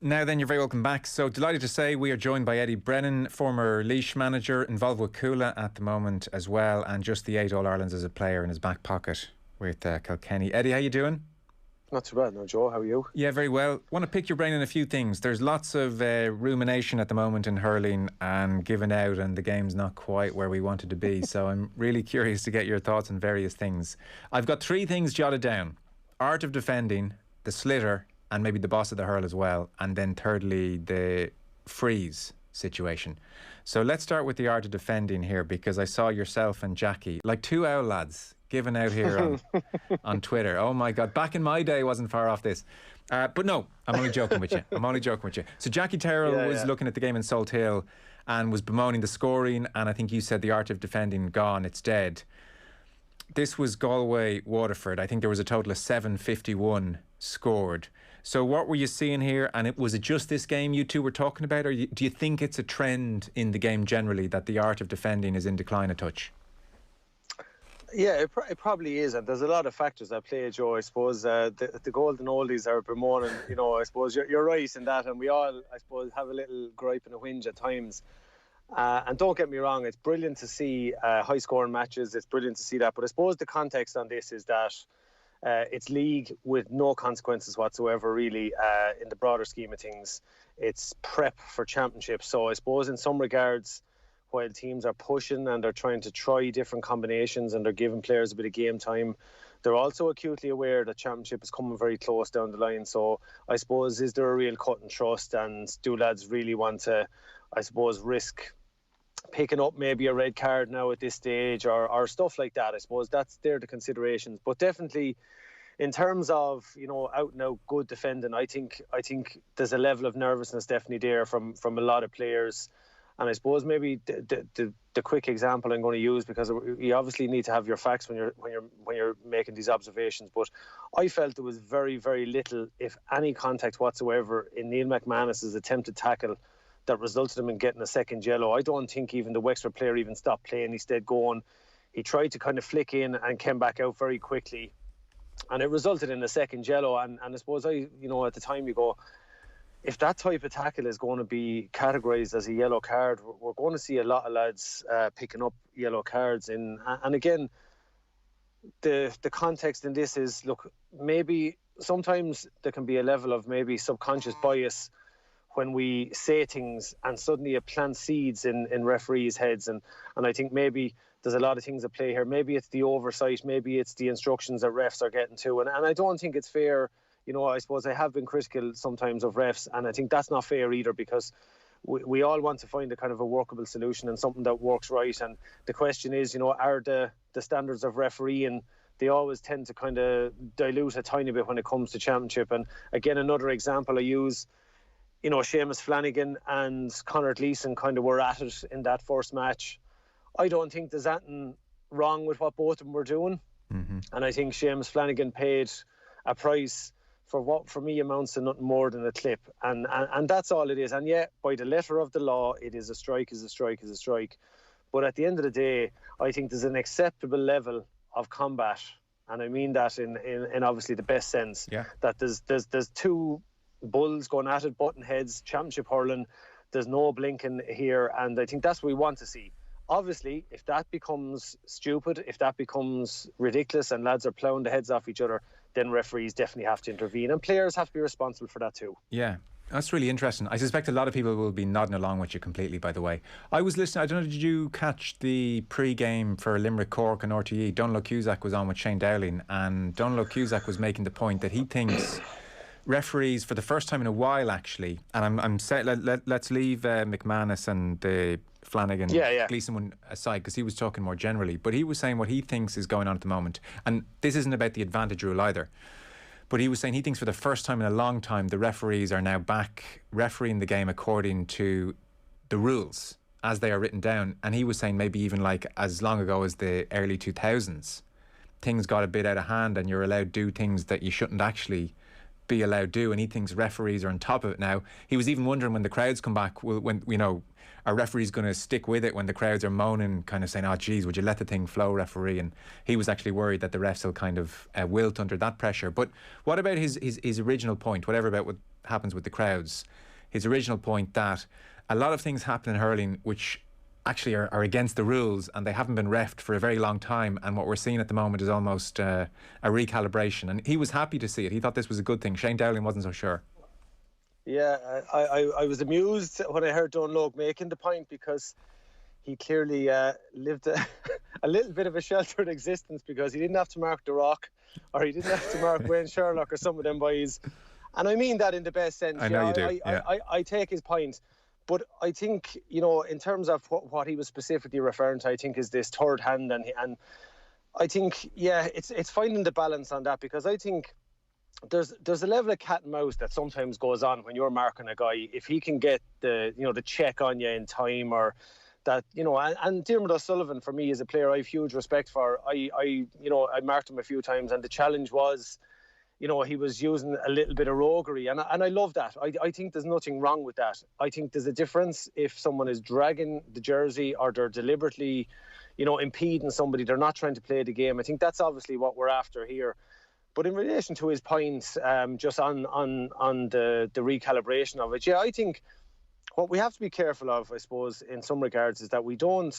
Now then, you're very welcome back. So delighted to say we are joined by Eddie Brennan, former Laois manager, involved with Coola at the moment as well, and just the 8 All-Irelands as a player in his back pocket with Kilkenny. Eddie, how you doing? Not too bad, no, Joe. How are you? Yeah, very well. Want to pick your brain on a few things. There's lots of rumination at the moment in hurling and giving out, and the game's not quite where we wanted to be. So I'm really curious to get your thoughts on various things. I've got 3 things jotted down: art of defending, the Sliotar, and maybe the boss of the hurl as well, and then thirdly the freeze situation. So let's start with the art of defending here, because I saw yourself and Jackie, like 2 owl lads, giving out here on Twitter. Oh my God, back in my day wasn't far off this. But no, I'm only joking with you. So Jackie Terrell was looking at the game in Salt Hill and was bemoaning the scoring, and I think you said the art of defending gone, it's dead. This was Galway-Waterford. I think there was a total of 751 scored. So what were you seeing here? And was it just this game you two were talking about, or do you think it's a trend in the game generally that the art of defending is in decline a touch? Yeah, it probably is, and there's a lot of factors that play, Joe. I suppose the golden oldies are bemoaning, I suppose you're right in that, and we all, I suppose, have a little gripe and a whinge at times. And don't get me wrong, it's brilliant to see high-scoring matches. It's brilliant to see that. But I suppose the context on this is that it's league with no consequences whatsoever, really, in the broader scheme of things. It's prep for championships. So I suppose in some regards, while teams are pushing and they're trying to try different combinations and they're giving players a bit of game time, they're also acutely aware that championship is coming very close down the line. So I suppose, is there a real cut and trust, and do lads really want to, I suppose, risk picking up maybe a red card now at this stage, or stuff like that? I suppose they're the considerations. But definitely in terms of, out and out good defending, I think there's a level of nervousness definitely there from a lot of players. And I suppose maybe the quick example I'm going to use, because you obviously need to have your facts when you're making these observations, but I felt there was very, very little, if any, contact whatsoever in Neil McManus's attempted tackle that resulted in him getting a second yellow. I don't think even the Wexford player even stopped playing. He stayed going. He tried to kind of flick in and came back out very quickly, and it resulted in a second yellow. And I suppose at the time you go, if that type of tackle is going to be categorised as a yellow card, we're going to see a lot of lads picking up yellow cards. And again, the context in this is, look, maybe sometimes there can be a level of maybe subconscious bias when we say things, and suddenly it plants seeds in referees' heads. And I think maybe there's a lot of things at play here. Maybe it's the oversight, maybe it's the instructions that refs are getting to. And I don't think it's fair. I suppose I have been critical sometimes of refs, and I think that's not fair either, because we all want to find a kind of a workable solution and something that works right. And the question is, are the standards of refereeing, they always tend to kind of dilute a tiny bit when it comes to championship. And again, another example I use, Seamus Flanagan and Conor Gleeson kind of were at it in that first match. I don't think there's anything wrong with what both of them were doing. Mm-hmm. And I think Seamus Flanagan paid a price for what for me amounts to nothing more than a clip, and that's all it is. And yet, by the letter of the law, it is a strike is a strike is a strike. But at the end of the day, I think there's an acceptable level of combat, and I mean that in obviously the best sense. Yeah. That there's 2 bulls going at it, button heads, championship hurling. There's no blinking here, and I think that's what we want to see. Obviously, if that becomes stupid, if that becomes ridiculous and lads are ploughing the heads off each other, then referees definitely have to intervene, and players have to be responsible for that too. Yeah, that's really interesting. I suspect a lot of people will be nodding along with you completely, by the way. I was listening, I don't know, did you catch the pre-game for Limerick Cork and RTE? Donal Cusack was on with Shane Dowling, and Donal Cusack was making the point that he thinks referees, for the first time in a while actually, and I'm saying let's leave McManus and the Flanagan Gleeson one aside, because he was talking more generally, but he was saying what he thinks is going on at the moment, and this isn't about the advantage rule either, but he was saying he thinks for the first time in a long time the referees are now back refereeing the game according to the rules as they are written down. And he was saying maybe even like as long ago as the early 2000s things got a bit out of hand and you're allowed to do things that you shouldn't actually be allowed do, and he thinks referees are on top of it now. He was even wondering when the crowds come back, are referees going to stick with it when the crowds are moaning, kind of saying, oh geez, would you let the thing flow, referee? And he was actually worried that the refs will kind of wilt under that pressure. But what about his original point, whatever about what happens with the crowds, his original point that a lot of things happen in hurling which actually are against the rules, and they haven't been reffed for a very long time, and what we're seeing at the moment is almost a recalibration, and he was happy to see it. He thought this was a good thing. Shane Dowling wasn't so sure. Yeah, I was amused when I heard Don Logue making the point, because he clearly lived a little bit of a sheltered existence, because he didn't have to mark The Rock, or he didn't have to mark Wayne Sherlock or some of them boys, and I mean that in the best sense. I know you do. I take his point. But I think, in terms of what he was specifically referring to, I think is this third hand. And I think, it's finding the balance on that, because I think there's a level of cat and mouse that sometimes goes on when you're marking a guy. If he can get the check on you in time, or that, and Diarmuid O'Sullivan, for me, as a player, I have huge respect for. I marked him a few times, and the challenge was, he was using a little bit of roguery, and I love that. I think there's nothing wrong with that. I think there's a difference if someone is dragging the jersey, or they're deliberately, impeding somebody. They're not trying to play the game. I think that's obviously what we're after here. But in relation to his points, just on the recalibration of it, I think what we have to be careful of, I suppose, in some regards, is that we don't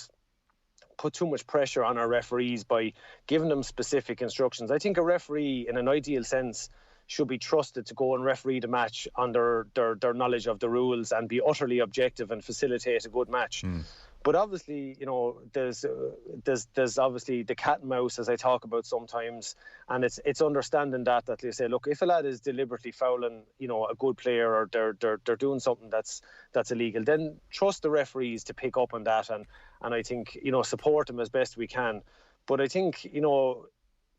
put too much pressure on our referees by giving them specific instructions. I think a referee, in an ideal sense, should be trusted to go and referee the match on their knowledge of the rules, and be utterly objective and facilitate a good match. But obviously, there's obviously the cat and mouse, as I talk about sometimes, and it's understanding that they say, look, if a lad is deliberately fouling, a good player, or they're doing something that's illegal, then trust the referees to pick up on that, and I think, support them as best we can. But I think,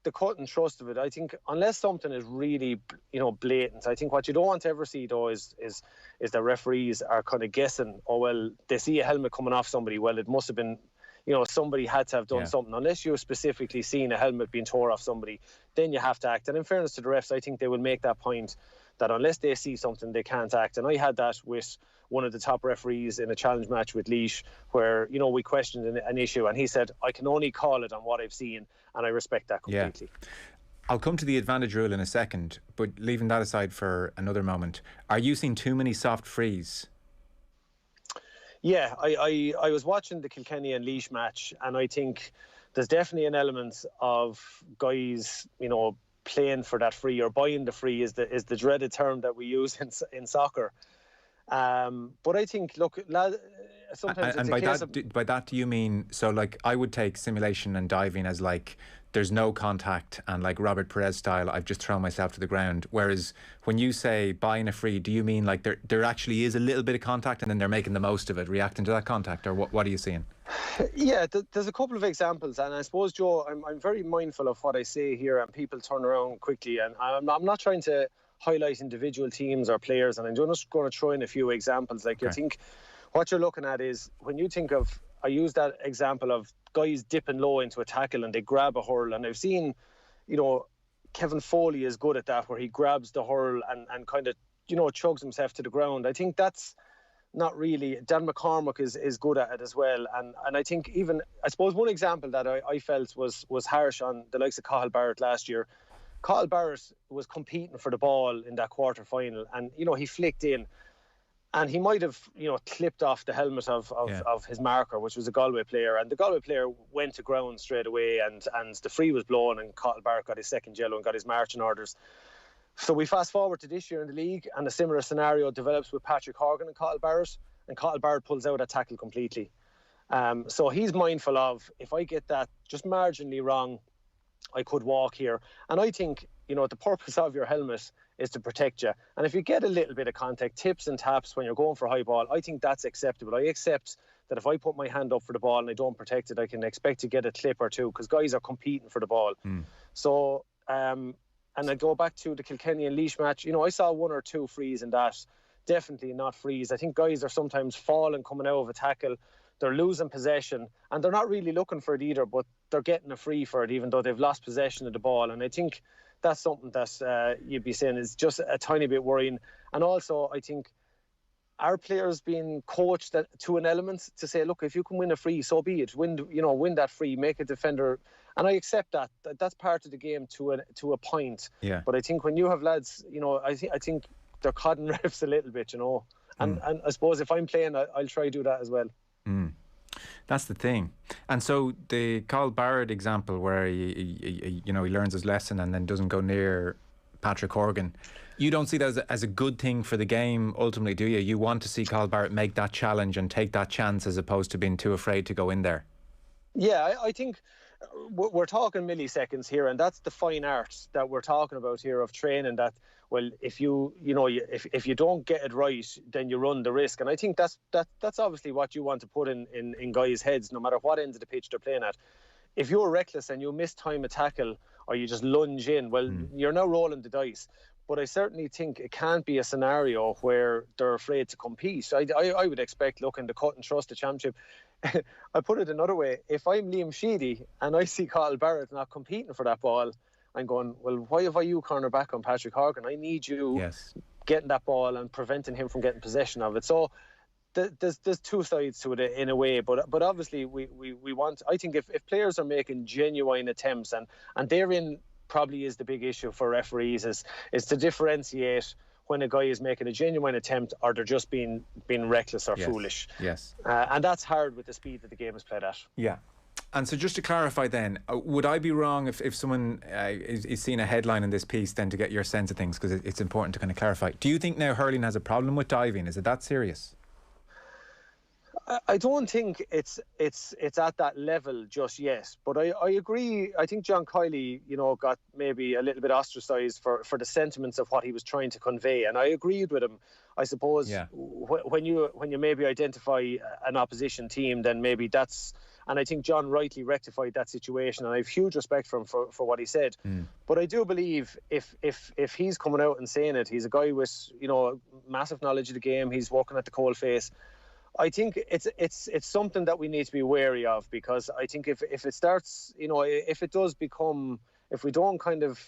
the cut and trust of it, I think unless something is really, blatant, I think what you don't want to ever see, though, is that referees are kind of guessing, oh, well, they see a helmet coming off somebody, well, it must have been, somebody had to have done something. Unless you're specifically seeing a helmet being tore off somebody, then you have to act. And in fairness to the refs, I think they will make that point, that unless they see something, they can't act. And I had that with one of the top referees in a challenge match with Laois, where, we questioned an issue, and he said, I can only call it on what I've seen, and I respect that completely. Yeah. I'll come to the advantage rule in a second, but leaving that aside for another moment, are you seeing too many soft frees? Yeah, I was watching the Kilkenny and Laois match, and I think there's definitely an element of guys, playing for that free, or buying the free is the dreaded term that we use in soccer. But I think, look, sometimes and by that, do you mean, so like I would take simulation and diving as like there's no contact, and like Robert Perez style, I've just thrown myself to the ground. Whereas when you say buying a free, do you mean like there actually is a little bit of contact, and then they're making the most of it, reacting to that contact, or what are you seeing? Yeah, there's a couple of examples, and I suppose, Joe, I'm very mindful of what I say here, and people turn around quickly, and I'm not trying to highlight individual teams or players, and I'm just going to throw in a few examples. Like, okay. I think what you're looking at is, when you think of, I use that example of guys dipping low into a tackle and they grab a hurl, and I've seen, Kevin Foley is good at that, where he grabs the hurl and kind of, chugs himself to the ground. I think that's not really. Dan McCormack is good at it as well, and I think even, I suppose one example that I felt was harsh on the likes of Cathal Barrett last year. Cathal Barrett was competing for the ball in that quarter final, and he flicked in, and he might have clipped off the helmet of his marker, which was a Galway player, and the Galway player went to ground straight away, and the free was blown, and Cathal Barrett got his second yellow and got his marching orders. So we fast forward to this year in the league, and a similar scenario develops with Patrick Horgan and Cathal Barrett pulls out a tackle completely. So he's mindful of, if I get that just marginally wrong, I could walk here. And I think, the purpose of your helmet is to protect you. And if you get a little bit of contact, tips and taps when you're going for high ball, I think that's acceptable. I accept that if I put my hand up for the ball and I don't protect it, I can expect to get a clip or two, because guys are competing for the ball. So, and I go back to the Kilkenny and Laois match, I saw one or two frees in that. Definitely not frees. I think guys are sometimes falling coming out of a tackle. They're losing possession, and they're not really looking for it either, but they're getting a free for it, even though they've lost possession of the ball. And I think that's something that you'd be saying is just a tiny bit worrying. And also, I think our players being coached to an element to say, look, if you can win a free, so be it. Win that free, make a defender. And I accept that. That's part of the game to a point. Yeah. But I think when you have lads, I think they're codding refs a little bit, And I suppose if I'm playing, I'll try to do that as well. That's the thing. And so the Carl Barrett example where he learns his lesson and then doesn't go near Patrick Horgan, you don't see that as a good thing for the game ultimately, do you? You want to see Carl Barrett make that challenge and take that chance as opposed to being too afraid to go in there. Yeah, I think we're talking milliseconds here, and that's the fine art that we're talking about here of training. That, well, if if you don't get it right, then you run the risk. And I think that's obviously what you want to put in guys' heads, no matter what end of the pitch they're playing at. If you're reckless and you mistime a tackle or you just lunge in, well, you're now rolling the dice. But I certainly think it can't be a scenario where they're afraid to compete. I would expect, look, in the cut and trust the championship, I put it another way. If I'm Liam Sheedy and I see Carl Barrett not competing for that ball, I'm going, well, why have I you cornerback on Patrick Horgan? I need you getting that ball and preventing him from getting possession of it. So there's two sides to it in a way, but obviously we want. I think if players are making genuine attempts and therein probably is the big issue for referees is to differentiate when a guy is making a genuine attempt or they're just being reckless or foolish. Yes. And that's hard with the speed that the game is played at. Yeah. And so just to clarify then, would I be wrong if someone is seeing a headline in this piece then to get your sense of things, because it's important to kind of clarify. Do you think now hurling has a problem with diving? Is it that serious? I don't think it's at that level just yet, but I agree. I think John Kiley, got maybe a little bit ostracised for the sentiments of what he was trying to convey, and I agreed with him. I suppose when you maybe identify an opposition team, then maybe that's. And I think John rightly rectified that situation, and I have huge respect for him for what he said. But I do believe if he's coming out and saying it, he's a guy with massive knowledge of the game. He's working at the coalface. I think it's something that we need to be wary of, because I think if it starts, if it does become, if we don't kind of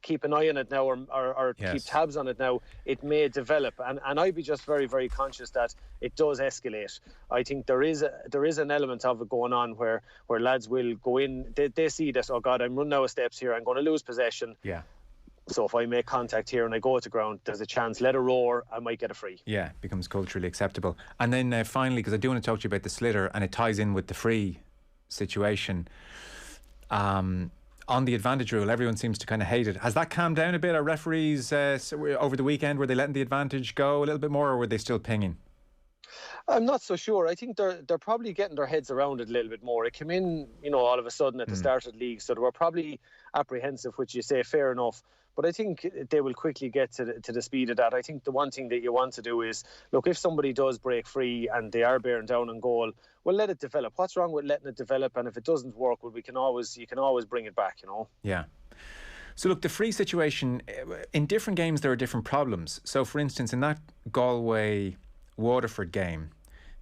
keep an eye on it now or keep tabs on it now, it may develop. And I'd be just very, very conscious that it does escalate. I think there is an element of it going on where lads will go in, they see that, oh God, I'm running out of steps here, I'm going to lose possession. Yeah. So if I make contact here and I go to ground, there's a chance, let it roar, I might get a free. Yeah, it becomes culturally acceptable. And then finally, because I do want to talk to you about the sliotar, and it ties in with the free situation. On the advantage rule, everyone seems to kind of hate it. Has that calmed down a bit? Are referees over the weekend, were they letting the advantage go a little bit more, or were they still pinging? I'm not so sure. I think they're probably getting their heads around it a little bit more. It came in, all of a sudden at the start of the league, so they were probably apprehensive, which you say fair enough. But I think they will quickly get to the speed of that. I think the one thing that you want to do is, look, if somebody does break free and they are bearing down on goal, well, let it develop. What's wrong with letting it develop? And if it doesn't work, well, you can always bring it back, Yeah. So look, the free situation, in different games there are different problems. So for instance, in that Galway-Waterford game,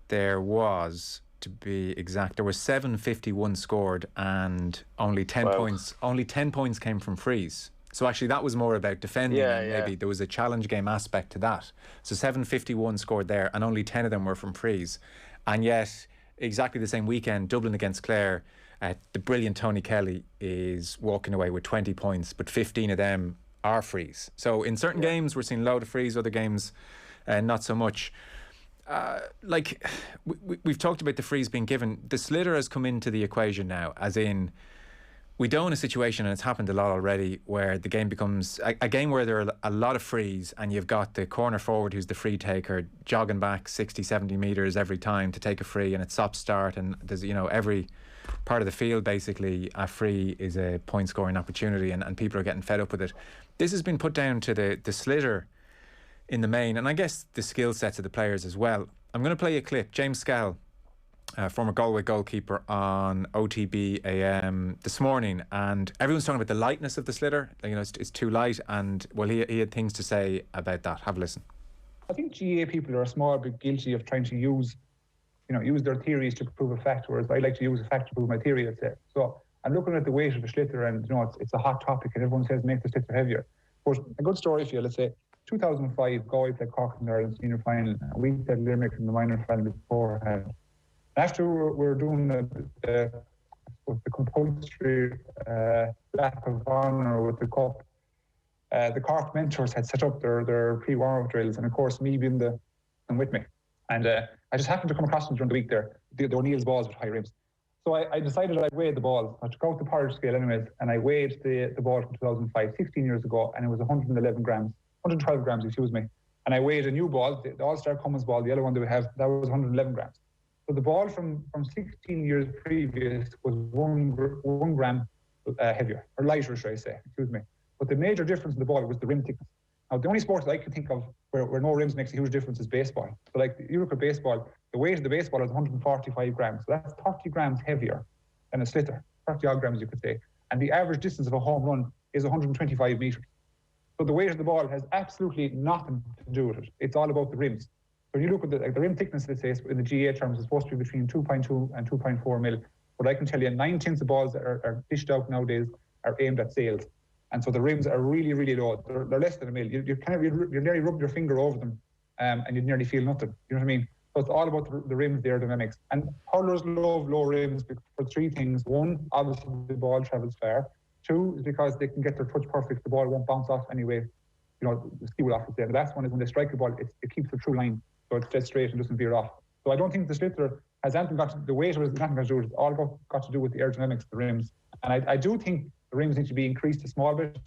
there was, to be exact, there was 751 scored and only 10 points. Only 10 points came from frees. So actually that was more about defending, and maybe there was a challenge game aspect to that. So 751 scored there and only 10 of them were from frees. And yet, exactly the same weekend, Dublin against Clare, the brilliant Tony Kelly is walking away with 20 points, but 15 of them are frees. So in certain games we're seeing a load of frees, other games not so much. We've talked about the frees being given. The sliotar has come into the equation now, as in, we don't in a situation, and it's happened a lot already, where the game becomes a game where there are a lot of frees and you've got the corner forward who's the free taker jogging back 60, 70 metres every time to take a free, and it's stop start, and there's every part of the field basically a free is a point scoring opportunity, and people are getting fed up with it. This has been put down to the sliotar in the main, and I guess the skill sets of the players as well. I'm going to play a clip. James Scahill, former Galway goalkeeper, on OTB AM this morning, and everyone's talking about the lightness of the sliotar. It's too light, and well, he had things to say about that. Have a listen. I think GA people are a small bit guilty of trying to use their theories to prove a fact, whereas I like to use a fact to prove my theory, I'd say. So I'm looking at the weight of the sliotar, and it's a hot topic, and everyone says make the sliotar heavier. But a good story for you, let's say 2005, Galway played Cork in the Ireland senior final, and we played Limerick in the minor final beforehand. After we were doing the compulsory lap of honour with the cup, the Cork mentors had set up their pre-warm-up drills, and of course me being with me. And I just happened to come across them during the week there, the O'Neill's balls with high rims. So I decided I'd weigh the ball. I took out the porridge scale anyways, and I weighed the ball from 2005, 16 years ago, and it was 111 grams, 112 grams, excuse me. And I weighed a new ball, the All-Star Cummins ball, the yellow one that we have, that was 111 grams. So the ball from 16 years previous was one gram heavier, or lighter, should I say, excuse me. But the major difference in the ball was the rim thickness. Now, the only sport that I can think of where no rims makes a huge difference is baseball. So like, you look at baseball, the weight of the baseball is 145 grams. So that's 30 grams heavier than a sliotar, 30 odd grams, you could say. And the average distance of a home run is 125 metres. So the weight of the ball has absolutely nothing to do with it. It's all about the rims. So you look at the rim thickness, let's say, in the GA terms, is supposed to be between 2.2 and 2.4 mil. But I can tell you 9/10 of balls that are dished out nowadays are aimed at sails. And so the rims are really, really low. They're less than a mil. You nearly rub your finger over them and you nearly feel nothing. You know what I mean? So it's all about the rims, the aerodynamics. And hurlers love low rims for three things. One, obviously the ball travels far. Two, is because they can get their touch perfect. The ball won't bounce off anyway. The ski will off the last one is when they strike the ball, it keeps the true line. So it's dead straight and doesn't veer off. So I don't think the sliotar has anything got to, the weight has nothing got to do with it. It's all got to do with the aerodynamics of the rims. And I do think the rims need to be increased a small bit.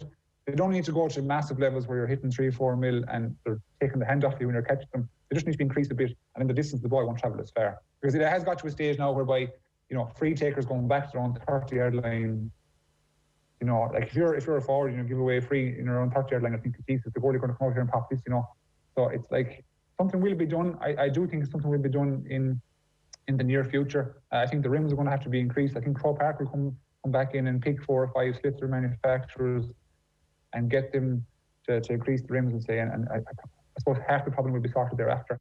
They don't need to go to massive levels where you're hitting 3-4 mil and they're taking the hand off you when you're catching them. They just need to be increased a bit, and in the distance the ball won't travel as far. Because it has got to a stage now whereby, free takers going back to their own 30-yard line. Like if you're a forward, give away free in your own 30-yard line, I think Jesus, the goalie going to come out here and pop this, So it's like something will be done. I do think something will be done in the near future. I think the rims are going to have to be increased. I think Crow Park will come back in and pick 4 or 5 sliotar manufacturers and get them to increase the rims and say, and I suppose half the problem will be sorted thereafter.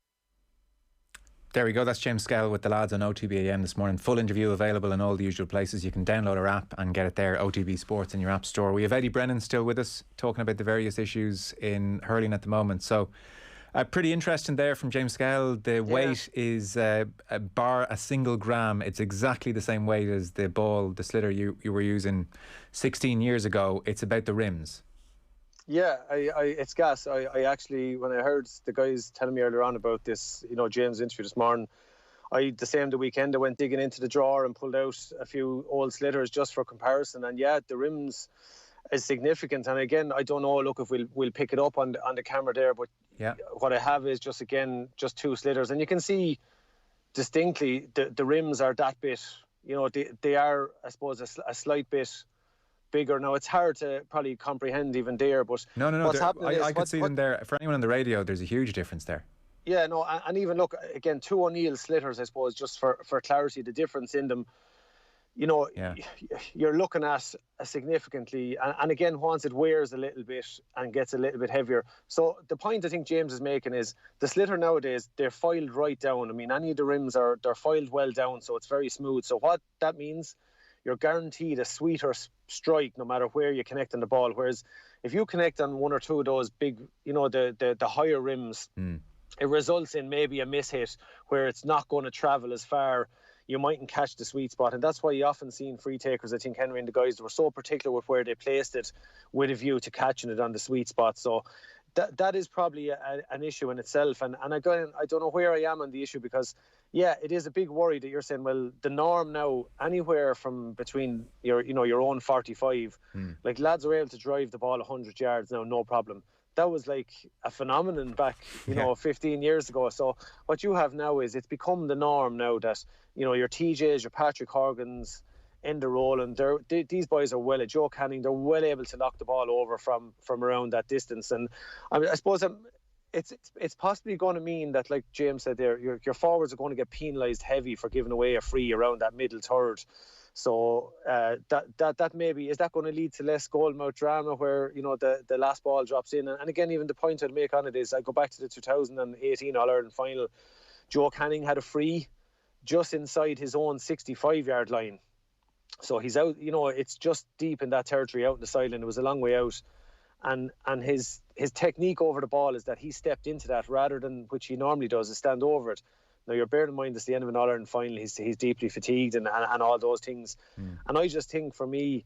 There we go. That's James Skell with the lads on OTB AM this morning. Full interview available in all the usual places. You can download our app and get it there, OTB Sports, in your app store. We have Eddie Brennan still with us, talking about the various issues in hurling at the moment. So, pretty interesting there from James Skell. The weight is bar a single gram. It's exactly the same weight as the ball, the sliotar you were using 16 years ago. It's about the rims. Yeah, it's gas. I actually, when I heard the guys telling me earlier on about this, James' interview this morning, the weekend I went digging into the drawer and pulled out a few old sliotars just for comparison. And yeah, the rims is significant. And again, I don't know, look, if we'll pick it up on the camera there, but what I have is just 2 sliotars. And you can see distinctly the rims are that bit, they are, I suppose, a slight bit bigger. Now, it's hard to probably comprehend even there, but no, what's happening I could see them there. For anyone on the radio, there's a huge difference there. Yeah, no, and even look, again, 2 O'Neill sliotar, I suppose, just for clarity, the difference in them, you're looking at a significantly, and again, once it wears a little bit and gets a little bit heavier. So the point I think James is making is the sliotar nowadays, they're filed right down. I mean, any of the rims they're filed well down, so it's very smooth. So what that means, you're guaranteed a sweeter strike no matter where you connect on the ball. Whereas if you connect on 1 or 2 of those big, the higher rims, it results in maybe a mishit where it's not going to travel as far. You mightn't catch the sweet spot. And that's why you often seen free takers, I think Henry and the guys were so particular with where they placed it with a view to catching it on the sweet spot. So that is probably an issue in itself. And again, I don't know where I am on the issue, because it is a big worry that you're saying, well, the norm now, anywhere from between your own 45, like lads are able to drive the ball 100 yards now, no problem. That was like a phenomenon back, 15 years ago. So what you have now is it's become the norm now that, your TJs, your Patrick Horgans, Enda Rowland, these boys are well, Joe Canning, they're well able to knock the ball over from around that distance. And I suppose it's possibly going to mean that, like James said there, your forwards are going to get penalised heavy for giving away a free around that middle third. So that maybe, is that going to lead to less goal-mouth drama where, the last ball drops in? And again, even the point I'd make on it is, I go back to the 2018 All-Ireland final. Joe Canning had a free just inside his own 65-yard line. So he's out, it's just deep in that territory out in the sideline. It was a long way out. And his technique over the ball is that he stepped into that rather than, which he normally does, is stand over it. Now, you're bearing in mind it's the end of an All-Ireland final. He's deeply fatigued and all those things. And I just think, for me,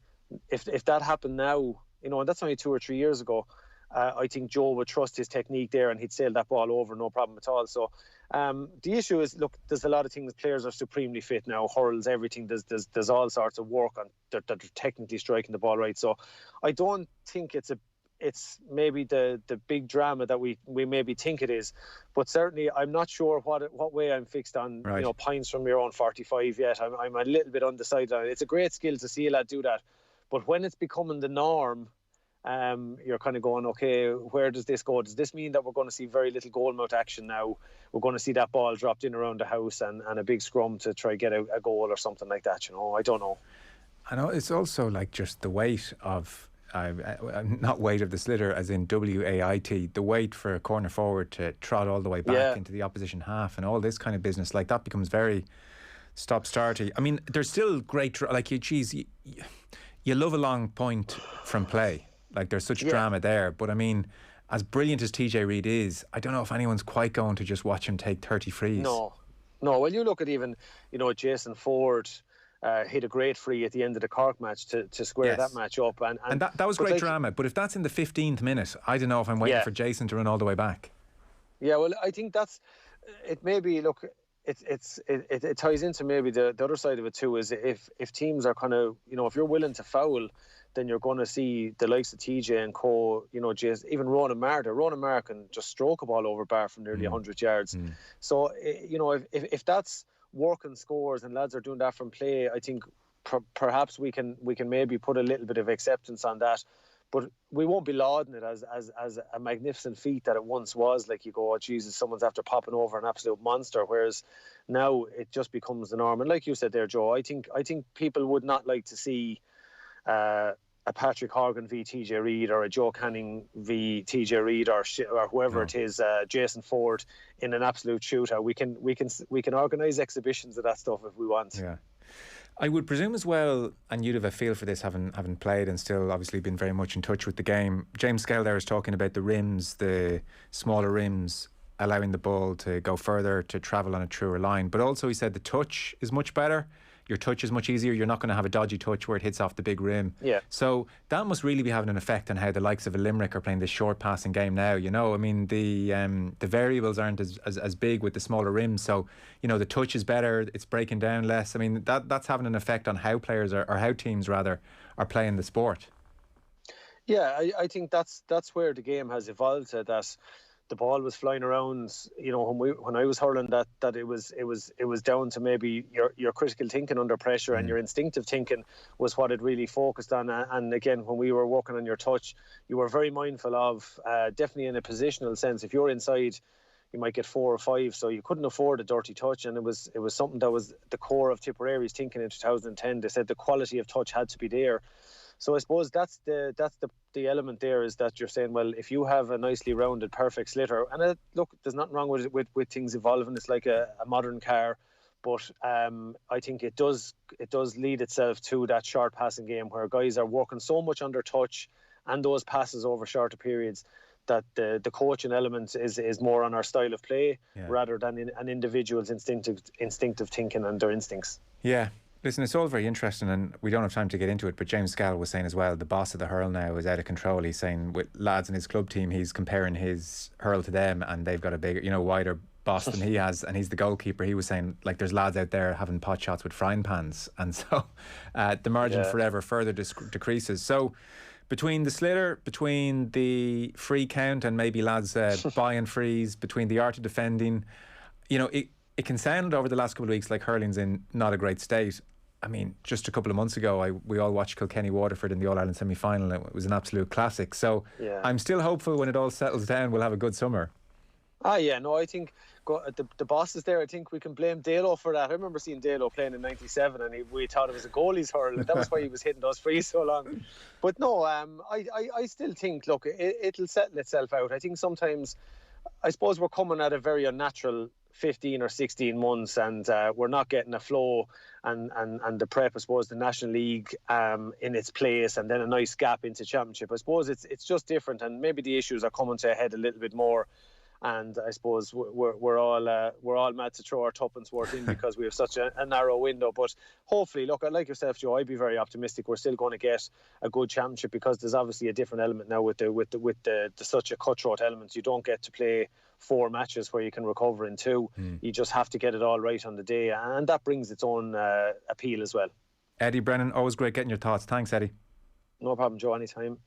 if that happened now, and that's only 2 or 3 years ago, I think Joe would trust his technique there and he'd sail that ball over, no problem at all. So the issue is, look, there's a lot of things. Players are supremely fit now, hurls, everything. There's all sorts of work on that are technically striking the ball right. So I don't think it's maybe the big drama that we maybe think it is, but certainly I'm not sure what way I'm fixed on. Right. Points from your own 45 yet. I'm a little bit undecided on it. It's a great skill to see a lad do that, but when it's becoming the norm, you're kind of going, okay, where does this go? Does this mean that we're going to see very little goalmouth action now? We're going to see that ball dropped in around the house and a big scrum to try get a goal or something like that? I don't know. I know it's also like just the weight of not weight of the Sliotar as in WAIT, the weight for a corner forward to trot all the way back into the opposition half and all this kind of business, like that becomes very stop-starty. I mean, there's still great, you love a long point from play. Like, there's such drama there. But, I mean, as brilliant as TJ Reid is, I don't know if anyone's quite going to just watch him take 30 frees. No. Well, you look at even, Jason Ford hit a great free at the end of the Cork match to square that match up. And that was great drama. But if that's in the 15th minute, I don't know if I'm waiting for Jason to run all the way back. Yeah, well, I think it maybe, look, it ties into maybe the other side of it too, is if teams are kind of, if you're willing to foul, then you're going to see the likes of TJ and co, even Ronan Marr. Ronan Marr can just stroke a ball over bar from nearly 100 yards. So, if that's working scores and lads are doing that from play, I think perhaps we can maybe put a little bit of acceptance on that. But we won't be lauding it as a magnificent feat that it once was. Like, you go, oh, Jesus, someone's after popping over an absolute monster. Whereas now it just becomes the norm. And like you said there, Joe, I think people would not like to see a Patrick Horgan v TJ Reid or a Joe Canning v TJ Reid or whoever it is, Jason Ford in an absolute shootout. We can organise exhibitions of that stuff if we want. Yeah. I would presume as well, and you'd have a feel for this having played and still obviously been very much in touch with the game. James Scale there is talking about the rims, the smaller rims, allowing the ball to go further, to travel on a truer line. But also he said the touch is much better. Your touch is much easier. You're not going to have a dodgy touch where it hits off the big rim. Yeah. So that must really be having an effect on how the likes of a Limerick are playing this short passing game now. I mean, the variables aren't as big with the smaller rims. So, the touch is better. It's breaking down less. I mean, that's having an effect on how players or how teams rather are playing the sport. Yeah, I think that's where the game has evolved to, that the ball was flying around, when I was hurling, that it was down to maybe your critical thinking under pressure and your instinctive thinking was what it really focused on. And again, when we were working on your touch, you were very mindful of, definitely in a positional sense, if you're inside, you might get 4 or 5, so you couldn't afford a dirty touch. And it was something that was the core of Tipperary's thinking in 2010. They said the quality of touch had to be there. So I suppose that's the element there, is that you're saying, well, if you have a nicely rounded, perfect Sliotar, and look, there's nothing wrong with things evolving. It's like a modern car, but I think it does lead itself to that short passing game where guys are working so much under touch and those passes over shorter periods that the coaching element is more on our style of play rather than an individual's instinctive thinking and their instincts. Yeah. Listen, it's all very interesting and we don't have time to get into it, but James Scale was saying as well, the boss of the hurl now is out of control. He's saying with lads in his club team, he's comparing his hurl to them and they've got a bigger, wider boss than he has, and he's the goalkeeper. He was saying, like, there's lads out there having pot shots with frying pans, and so the margin forever further decreases. So between the Sliotar, between the free count and maybe lads buying frees, between the art of defending, it can sound over the last couple of weeks like hurling's in not a great state. I mean, just a couple of months ago, we all watched Kilkenny Waterford in the All-Ireland semi-final. It was an absolute classic. So I'm still hopeful when it all settles down, we'll have a good summer. I think the bosses there, I think we can blame Dalo for that. I remember seeing Dalo playing in 97 and we thought it was a goalie's hurl, and that was why he was hitting those frees so long. But no, I still think, look, it'll settle itself out. I think sometimes, I suppose we're coming at a very unnatural 15 or 16 months, and we're not getting a flow and the prep, I suppose, the National League in its place, and then a nice gap into Championship. I suppose it's just different, and maybe the issues are coming to a head a little bit more. And I suppose we're all mad to throw our tuppence worth in because we have such a narrow window. But hopefully, look, like yourself, Joe, I'd be very optimistic. We're still going to get a good championship, because there's obviously a different element now with the such a cutthroat element. You don't get to play 4 matches where you can recover in 2. You just have to get it all right on the day, and that brings its own appeal as well. Eddie, Brennan, always great getting your thoughts. Thanks, Eddie. No problem, Joe. Anytime.